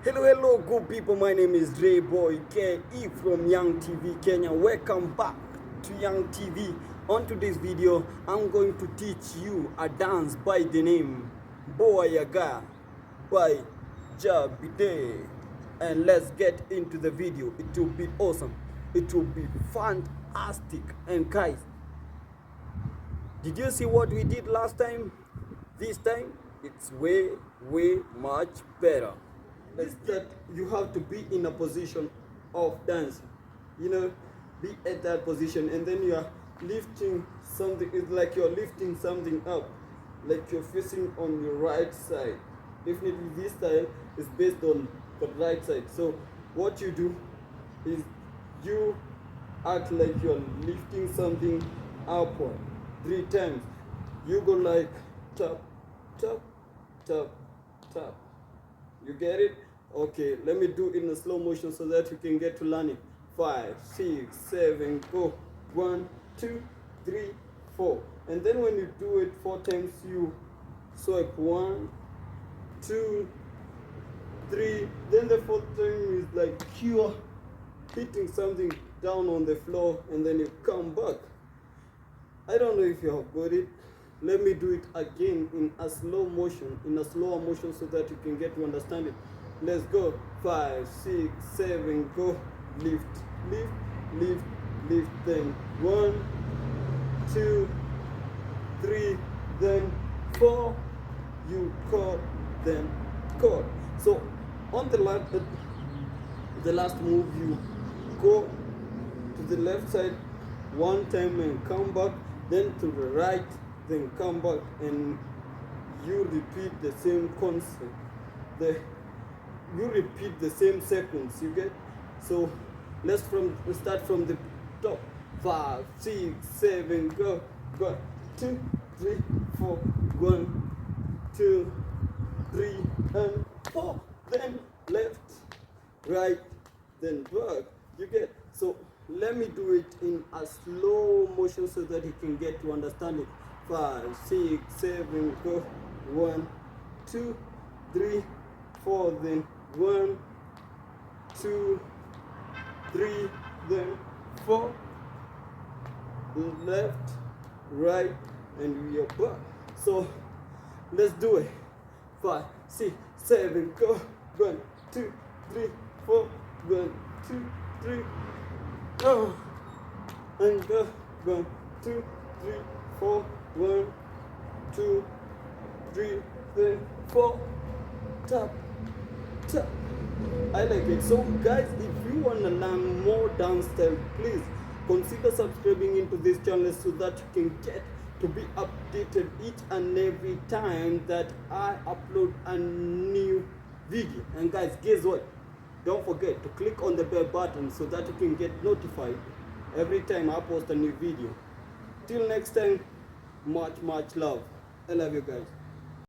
Hello, good people. My name is Dre Boy KE from Young TV Kenya. Welcome back to Young TV. On today's video, I'm going to teach you a dance by the name Mbwayaga by Jabide. And let's get into the video. It will be awesome. It will be fantastic. And guys, did you see what we did last time? This time, it's way much better. Is that you have to be in a position of dancing, be at that position, and then you are lifting something. It's like you're lifting something up, like you're facing on the right side. Definitely this style is based on the right side. So what you do is you act like you're lifting something upward 3 times. You go like tap tap tap tap. You get it? Okay, let me do it in a slow motion so that you can get to learn it. 5, 6, 7, go. 1, 2, 3, 4. And then when you do it 4 times, you swipe 1, 2, 3. Then the 4th time is like you're hitting something down on the floor, and then you come back. I don't know if you have got it. Let me do it again in a slower motion so that you can get to understand it. Let's go. 5, 6, 7, go. Lift, lift, lift, lift. Then 1, 2, 3, then 4. You cut, then cut. So on the last move, you go to the left side 1 time and come back, then to the right, then come back, and you repeat the same concept. You repeat the same sequence, you get? So let's start from the top. 5, 6, 7, go. 2, 3, 4. 1, 2, 3, and 4. Then left, right, then back. You get? So let me do it in a slow motion so that you can get to understand it. 5, 6, 7, go. 1, 2, 3, 4, then 1, 2, 3, then 4. Left, right, and we are back. So let's do it. 5, 6, 7, go. 1, 2, 3, 4. 1, 2, 3. Go and go. 1, 2, 3, 4. 1, 2, 3, then 4. Tap, tap. I like it. So guys, if you want to learn more dance style, please consider subscribing into this channel so that you can get to be updated each and every time that I upload a new video. And guys, guess what? Don't forget to click on the bell button so that you can get notified every time I post a new video. Till next time, much love. I love you guys.